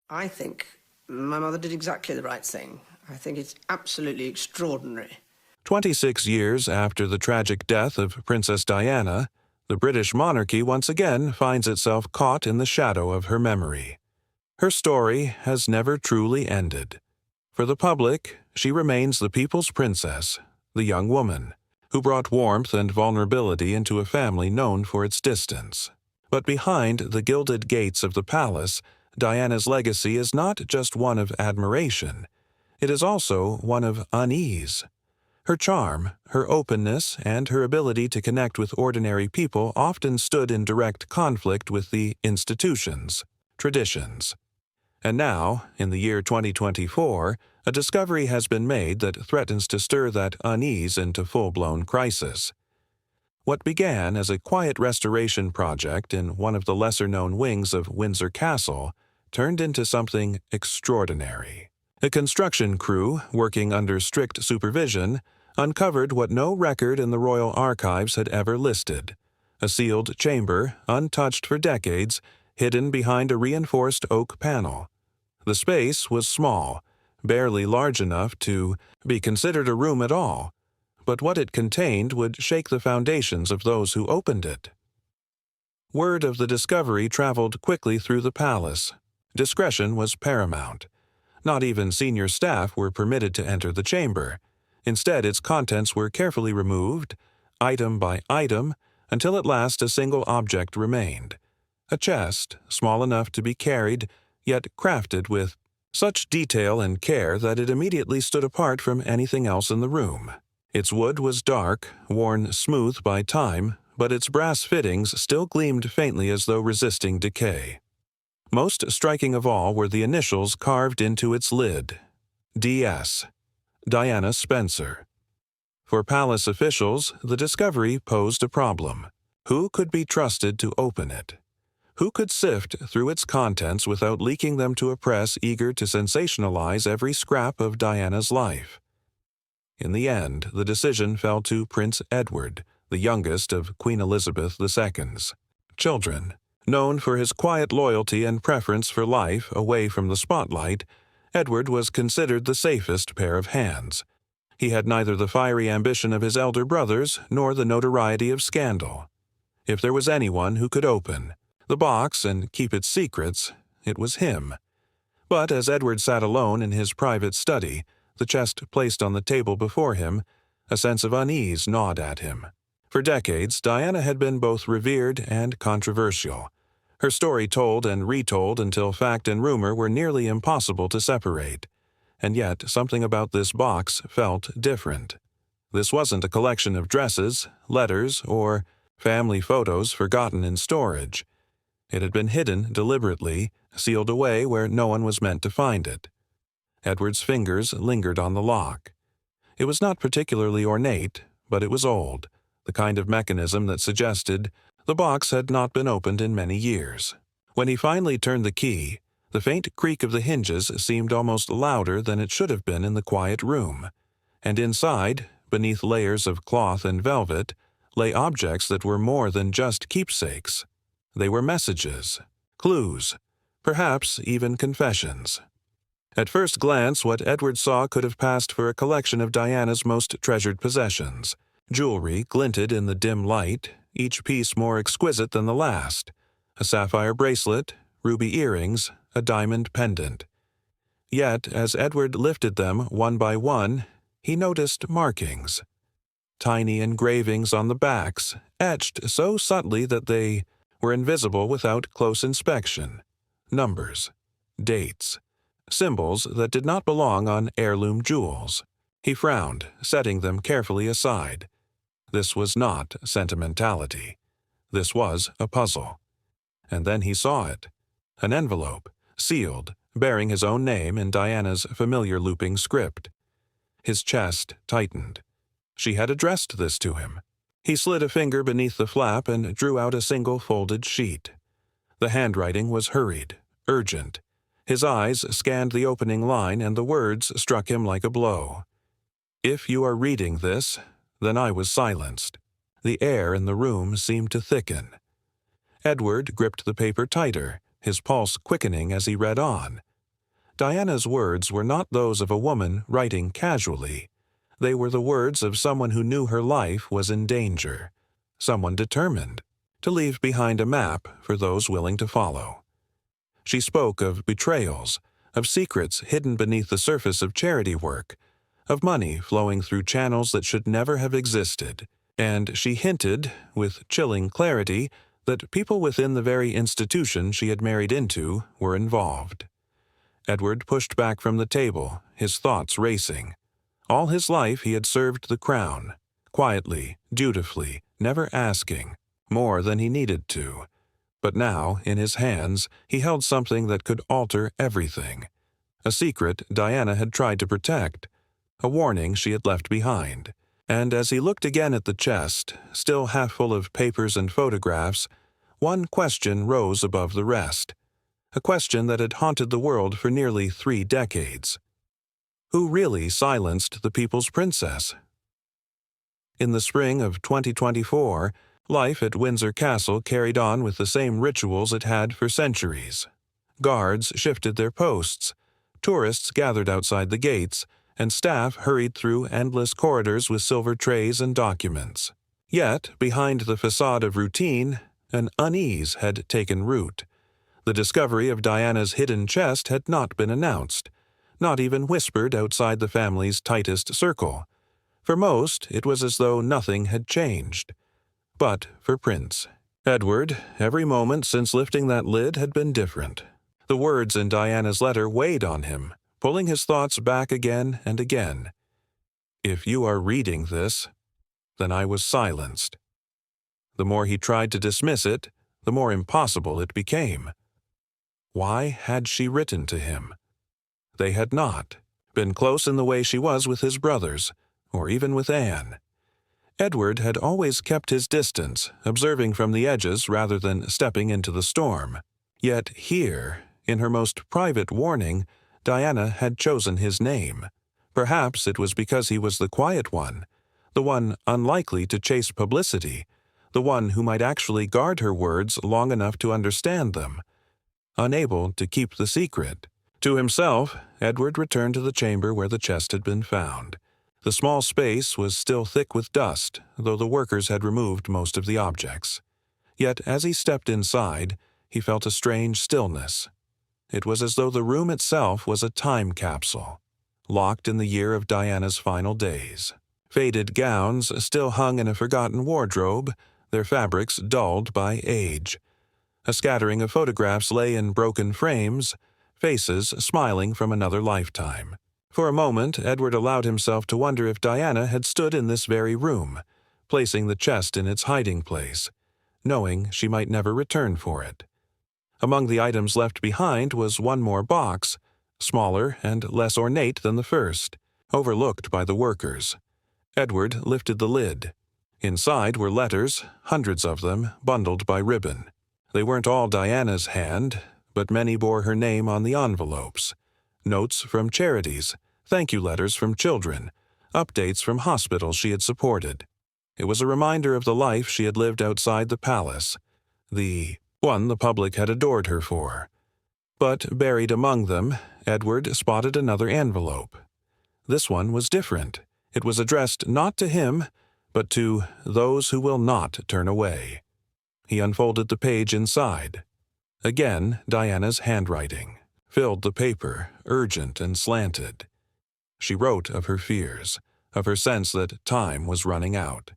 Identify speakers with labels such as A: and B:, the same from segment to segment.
A: I think my mother did exactly the right thing. I think it's absolutely extraordinary.
B: 26 years after the tragic death of Princess Diana, the British monarchy once again finds itself caught in the shadow of her memory. Her story has never truly ended. For the public, she remains the people's princess, the young woman, who brought warmth and vulnerability into a family known for its distance. But behind the gilded gates of the palace, Diana's legacy is not just one of admiration. It is also one of unease. Her charm, her openness, and her ability to connect with ordinary people often stood in direct conflict with the institutions, traditions. And now, in the year 2024, a discovery has been made that threatens to stir that unease into full-blown crisis. What began as a quiet restoration project in one of the lesser-known wings of Windsor Castle turned into something extraordinary. A construction crew, working under strict supervision, uncovered what no record in the royal archives had ever listed: a sealed chamber, untouched for decades, hidden behind a reinforced oak panel. The space was small, barely large enough to be considered a room at all, but what it contained would shake the foundations of those who opened it. Word of the discovery traveled quickly through the palace. Discretion was paramount. Not even senior staff were permitted to enter the chamber. Instead, its contents were carefully removed, item by item, until at last a single object remained: a chest, small enough to be carried, yet crafted with such detail and care that it immediately stood apart from anything else in the room. Its wood was dark, worn smooth by time, but its brass fittings still gleamed faintly as though resisting decay. Most striking of all were the initials carved into its lid: D.S. Diana Spencer. For palace officials, the discovery posed a problem. Who could be trusted to open it? Who could sift through its contents without leaking them to a press eager to sensationalize every scrap of Diana's life? In the end, the decision fell to Prince Edward, the youngest of Queen Elizabeth II's children. Known for his quiet loyalty and preference for life away from the spotlight, Edward was considered the safest pair of hands. He had neither the fiery ambition of his elder brothers nor the notoriety of scandal. If there was anyone who could open the box and keep its secrets, it was him. But as Edward sat alone in his private study, the chest placed on the table before him, a sense of unease gnawed at him. For decades, Diana had been both revered and controversial. Her story told and retold until fact and rumor were nearly impossible to separate. And yet, something about this box felt different. This wasn't a collection of dresses, letters, or family photos forgotten in storage. It had been hidden deliberately, sealed away where no one was meant to find it. Edward's fingers lingered on the lock. It was not particularly ornate, but it was old, the kind of mechanism that suggested the box had not been opened in many years. When he finally turned the key, the faint creak of the hinges seemed almost louder than it should have been in the quiet room, and inside, beneath layers of cloth and velvet, lay objects that were more than just keepsakes. They were messages, clues, perhaps even confessions. At first glance, what Edward saw could have passed for a collection of Diana's most treasured possessions. Jewelry glinted in the dim light, each piece more exquisite than the last: a sapphire bracelet, ruby earrings, a diamond pendant. Yet, as Edward lifted them one by one, he noticed markings. Tiny engravings on the backs, etched so subtly that they were invisible without close inspection. Numbers, dates, symbols that did not belong on heirloom jewels. He frowned, setting them carefully aside. This was not sentimentality. This was a puzzle. And then he saw it. An envelope, sealed, bearing his own name in Diana's familiar looping script. His chest tightened. She had addressed this to him. He slid a finger beneath the flap and drew out a single folded sheet. The handwriting was hurried, urgent. His eyes scanned the opening line, and the words struck him like a blow. "If you are reading this, then I was silenced." The air in the room seemed to thicken. Edward gripped the paper tighter, his pulse quickening as he read on. Diana's words were not those of a woman writing casually. They were the words of someone who knew her life was in danger, someone determined to leave behind a map for those willing to follow. She spoke of betrayals, of secrets hidden beneath the surface of charity work, of money flowing through channels that should never have existed, and she hinted, with chilling clarity, that people within the very institution she had married into were involved. Edward pushed back from the table, his thoughts racing. All his life he had served the crown, quietly, dutifully, never asking, more than he needed to. But now, in his hands, he held something that could alter everything. A secret Diana had tried to protect, a warning she had left behind. And as he looked again at the chest, still half full of papers and photographs, one question rose above the rest, a question that had haunted the world for nearly 3 decades. Who really silenced the People's Princess? In the spring of 2024, life at Windsor Castle carried on with the same rituals it had for centuries. Guards shifted their posts, tourists gathered outside the gates, and staff hurried through endless corridors with silver trays and documents. Yet, behind the facade of routine, an unease had taken root. The discovery of Diana's hidden chest had not been announced, not even whispered outside the family's tightest circle. For most, it was as though nothing had changed. But for Prince Edward, every moment since lifting that lid had been different. The words in Diana's letter weighed on him, pulling his thoughts back again and again. If you are reading this, then I was silenced. The more he tried to dismiss it, the more impossible it became. Why had she written to him? They had not been close in the way she was with his brothers, or even with Anne. Edward had always kept his distance, observing from the edges rather than stepping into the storm. Yet here, in her most private warning, Diana had chosen his name. Perhaps it was because he was the quiet one, the one unlikely to chase publicity, the one who might actually guard her words long enough to understand them. Unable to keep the secret. To himself, Edward returned to the chamber where the chest had been found. The small space was still thick with dust, though the workers had removed most of the objects. Yet as he stepped inside, he felt a strange stillness. It was as though the room itself was a time capsule, locked in the year of Diana's final days. Faded gowns still hung in a forgotten wardrobe, their fabrics dulled by age. A scattering of photographs lay in broken frames, faces smiling from another lifetime. For a moment, Edward allowed himself to wonder if Diana had stood in this very room, placing the chest in its hiding place, knowing she might never return for it. Among the items left behind was one more box, smaller and less ornate than the first, overlooked by the workers. Edward lifted the lid. Inside were letters, hundreds of them, bundled by ribbon. They weren't all Diana's hand, but many bore her name on the envelopes. Notes from charities, thank you letters from children, updates from hospitals she had supported. It was a reminder of the life she had lived outside the palace, the one the public had adored her for. But buried among them, Edward spotted another envelope. This one was different. It was addressed not to him, but to those who will not turn away. He unfolded the page inside. Again, Diana's handwriting filled the paper, urgent and slanted. She wrote of her fears, of her sense that time was running out.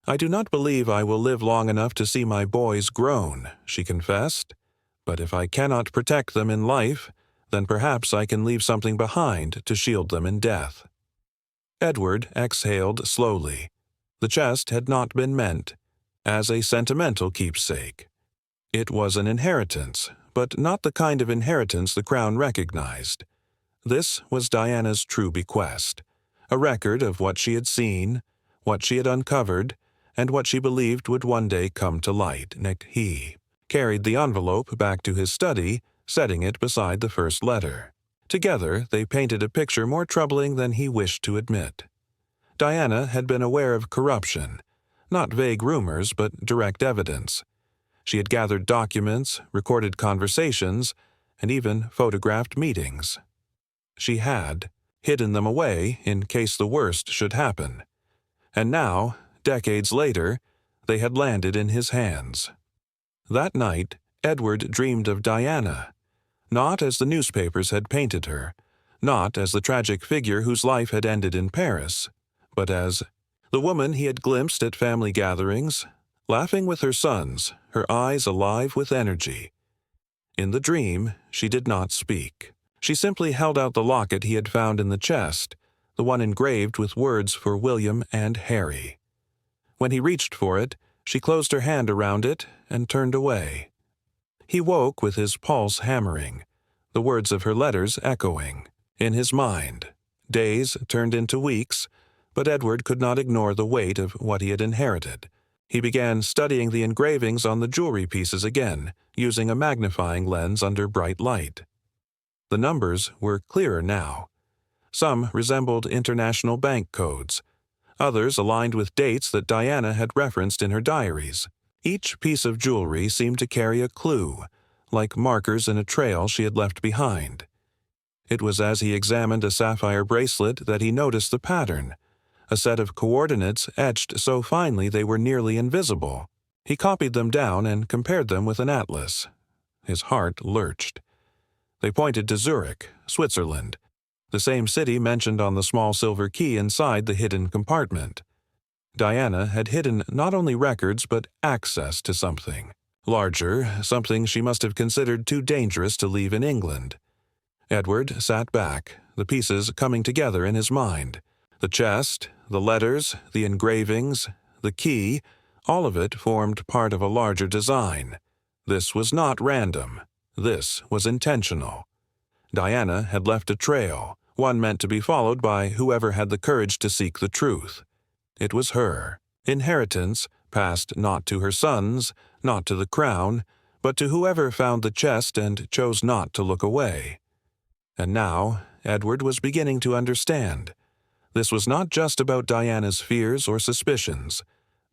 B: "I do not believe I will live long enough to see my boys grown," she confessed. "But if I cannot protect them in life, then perhaps I can leave something behind to shield them in death." Edward exhaled slowly. The chest had not been meant as a sentimental keepsake. It was an inheritance, but not the kind of inheritance the crown recognized. This was Diana's true bequest, a record of what she had seen, what she had uncovered, and what she believed would one day come to light. He carried the envelope back to his study, setting it beside the first letter. Together, they painted a picture more troubling than he wished to admit. Diana had been aware of corruption, not vague rumors, but direct evidence. She had gathered documents, recorded conversations, and even photographed meetings. She had hidden them away in case the worst should happen. And now, decades later, they had landed in his hands. That night, Edward dreamed of Diana, not as the newspapers had painted her, not as the tragic figure whose life had ended in Paris, but as the woman he had glimpsed at family gatherings, laughing with her sons, her eyes alive with energy. In the dream, she did not speak. She simply held out the locket he had found in the chest, the one engraved with words for William and Harry. When he reached for it, she closed her hand around it and turned away. He woke with his pulse hammering, the words of her letters echoing in his mind. Days turned into weeks, but Edward could not ignore the weight of what he had inherited. He began studying the engravings on the jewelry pieces again, using a magnifying lens under bright light. The numbers were clearer now. Some resembled international bank codes. Others aligned with dates that Diana had referenced in her diaries. Each piece of jewelry seemed to carry a clue, like markers in a trail she had left behind. It was as he examined a sapphire bracelet that he noticed the pattern, a set of coordinates etched so finely they were nearly invisible. He copied them down and compared them with an atlas. His heart lurched. They pointed to Zurich, Switzerland, the same city mentioned on the small silver key inside the hidden compartment. Diana had hidden not only records but access to something larger, something she must have considered too dangerous to leave in England. Edward sat back, the pieces coming together in his mind. The chest, the letters, the engravings, the key, all of it formed part of a larger design. This was not random. This was intentional. Diana had left a trail, one meant to be followed by whoever had the courage to seek the truth. It was her inheritance, passed not to her sons, not to the crown, but to whoever found the chest and chose not to look away. And now, Edward was beginning to understand. This was not just about Diana's fears or suspicions.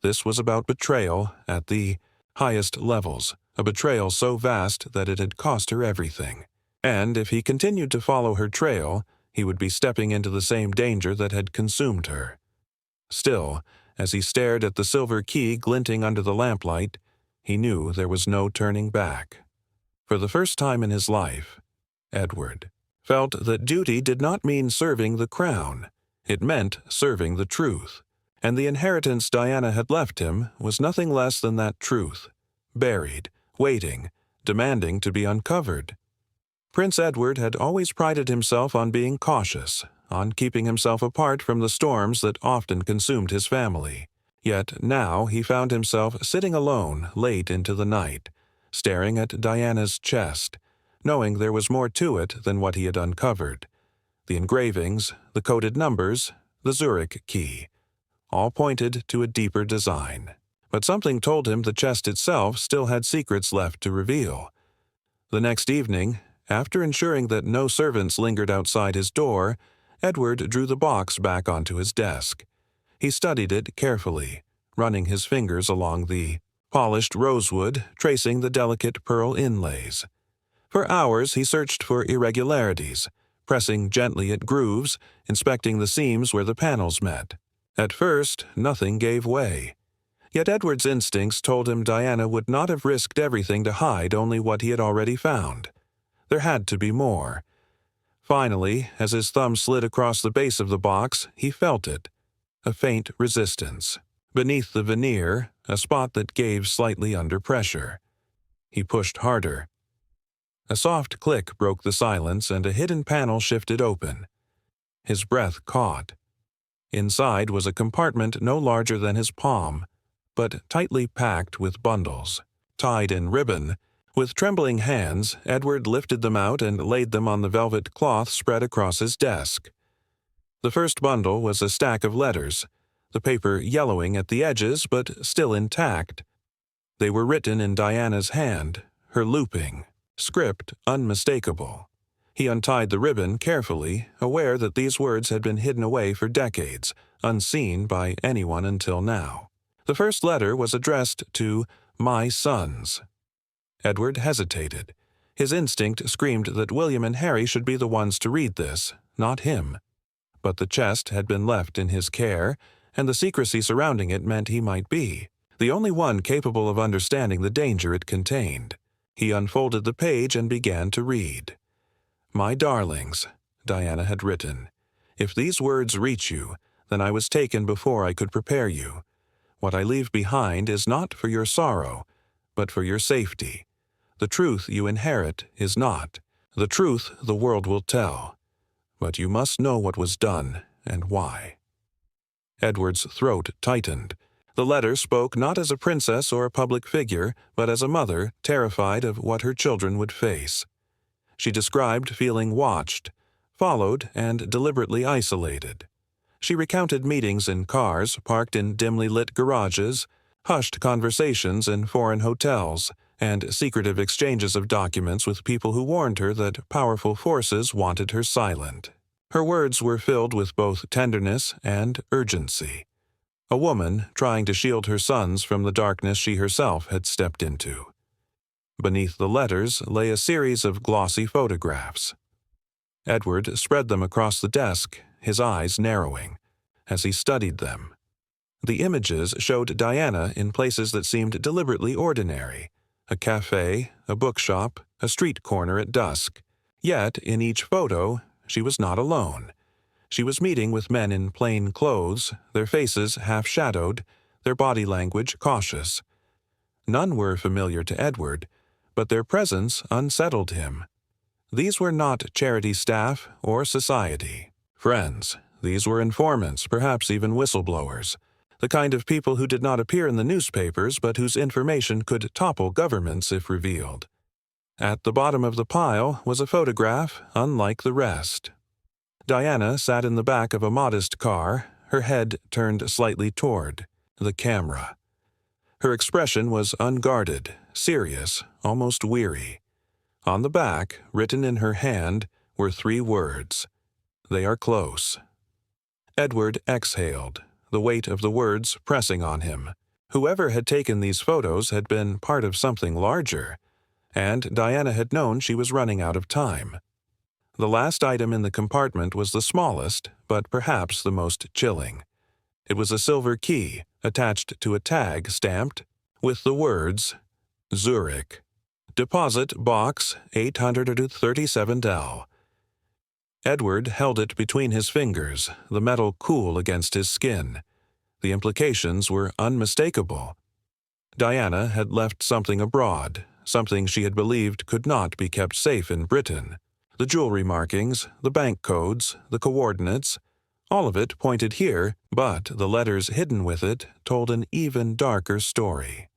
B: This was about betrayal at the highest levels, a betrayal so vast that it had cost her everything. And if he continued to follow her trail, he would be stepping into the same danger that had consumed her. Still, as he stared at the silver key glinting under the lamplight, he knew there was no turning back. For the first time in his life, Edward felt that duty did not mean serving the crown. It meant serving the truth. And the inheritance Diana had left him was nothing less than that truth, buried, waiting, demanding to be uncovered. Prince Edward had always prided himself on being cautious, on keeping himself apart from the storms that often consumed his family. Yet now he found himself sitting alone late into the night, staring at Diana's chest, knowing there was more to it than what he had uncovered. The engravings, the coded numbers, the Zurich key, all pointed to a deeper design. But something told him the chest itself still had secrets left to reveal. The next evening, after ensuring that no servants lingered outside his door, Edward drew the box back onto his desk. He studied it carefully, running his fingers along the polished rosewood, tracing the delicate pearl inlays. For hours he searched for irregularities, pressing gently at grooves, inspecting the seams where the panels met. At first, nothing gave way. Yet Edward's instincts told him Diana would not have risked everything to hide only what he had already found. There had to be more. Finally, as his thumb slid across the base of the box, he felt it. A faint resistance. Beneath the veneer, a spot that gave slightly under pressure. He pushed harder. A soft click broke the silence and a hidden panel shifted open. His breath caught. Inside was a compartment no larger than his palm, but tightly packed with bundles, tied in ribbon. With trembling hands, Edward lifted them out and laid them on the velvet cloth spread across his desk. The first bundle was a stack of letters, the paper yellowing at the edges but still intact. They were written in Diana's hand, her looping, script unmistakable. He untied the ribbon carefully, aware that these words had been hidden away for decades, unseen by anyone until now. The first letter was addressed to "My Sons." Edward hesitated. His instinct screamed that William and Harry should be the ones to read this, not him. But the chest had been left in his care, and the secrecy surrounding it meant he might be the only one capable of understanding the danger it contained. He unfolded the page and began to read. "My darlings," Diana had written, "if these words reach you, then I was taken before I could prepare you. What I leave behind is not for your sorrow, but for your safety. The truth you inherit is not. The truth the world will tell. But you must know what was done and why." Edward's throat tightened. The letter spoke not as a princess or a public figure, but as a mother terrified of what her children would face. She described feeling watched, followed, and deliberately isolated. She recounted meetings in cars parked in dimly lit garages, hushed conversations in foreign hotels, and secretive exchanges of documents with people who warned her that powerful forces wanted her silent. Her words were filled with both tenderness and urgency. A woman trying to shield her sons from the darkness she herself had stepped into. Beneath the letters lay a series of glossy photographs. Edward spread them across the desk, his eyes narrowing, as he studied them. The images showed Diana in places that seemed deliberately ordinary: a cafe, a bookshop, a street corner at dusk. Yet, in each photo, she was not alone. She was meeting with men in plain clothes, their faces half-shadowed, their body language cautious. None were familiar to Edward, but their presence unsettled him. These were not charity staff or society. Friends. These were informants, perhaps even whistleblowers, the kind of people who did not appear in the newspapers but whose information could topple governments if revealed. At the bottom of the pile was a photograph unlike the rest. Diana sat in the back of a modest car, her head turned slightly toward the camera. Her expression was unguarded, serious, almost weary. On the back, written in her hand, were 3 words: "They are close." Edward exhaled, the weight of the words pressing on him. Whoever had taken these photos had been part of something larger, and Diana had known she was running out of time. The last item in the compartment was the smallest, but perhaps the most chilling. It was a silver key attached to a tag stamped with the words, "Zurich. Deposit Box 837L." Edward held it between his fingers, the metal cool against his skin. The implications were unmistakable. Diana had left something abroad, something she had believed could not be kept safe in Britain. The jewelry markings, the bank codes, the coordinates, all of it pointed here, but the letters hidden with it told an even darker story.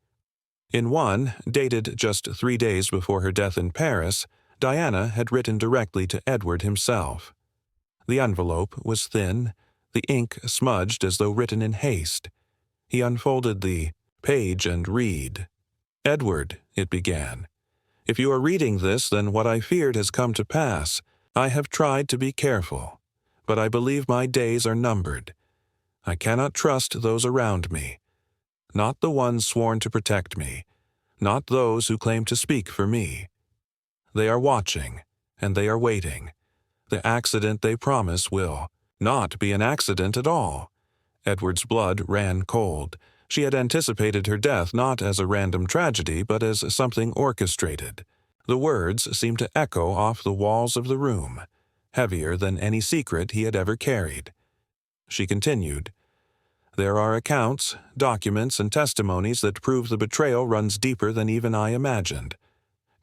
B: In one, dated just 3 days before her death in Paris, Diana had written directly to Edward himself. The envelope was thin, the ink smudged as though written in haste. He unfolded the page and read. "Edward," it began, "if you are reading this, then what I feared has come to pass. I have tried to be careful, but I believe my days are numbered. I cannot trust those around me, not the ones sworn to protect me, not those who claim to speak for me. They are watching, and they are waiting. The accident they promise will not be an accident at all." Edward's blood ran cold. She had anticipated her death not as a random tragedy, but as something orchestrated. The words seemed to echo off the walls of the room, heavier than any secret he had ever carried. She continued, "There are accounts, documents, and testimonies that prove the betrayal runs deeper than even I imagined.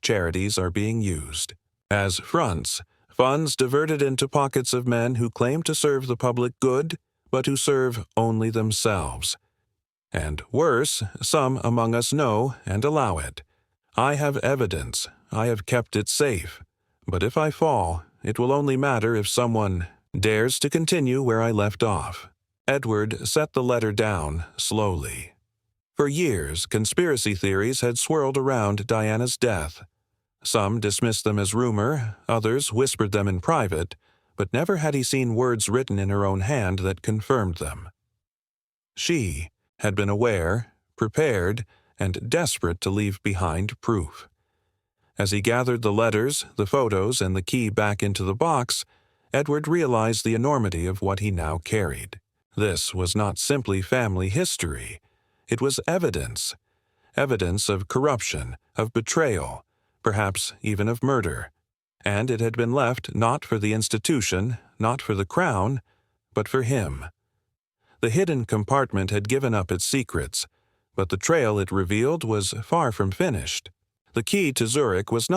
B: Charities are being used as fronts, funds diverted into pockets of men who claim to serve the public good, but who serve only themselves. And worse, some among us know and allow it. I have evidence. I have kept it safe. But if I fall, it will only matter if someone dares to continue where I left off." Edward set the letter down slowly. For years, conspiracy theories had swirled around Diana's death. Some dismissed them as rumor, others whispered them in private, but never had he seen words written in her own hand that confirmed them. She had been aware, prepared, and desperate to leave behind proof. As he gathered the letters, the photos, and the key back into the box, Edward realized the enormity of what he now carried. This was not simply family history. It was evidence. Evidence of corruption, of betrayal, perhaps even of murder. And it had been left not for the institution, not for the crown, but for him. The hidden compartment had given up its secrets, but the trail it revealed was far from finished. The key to Zurich was not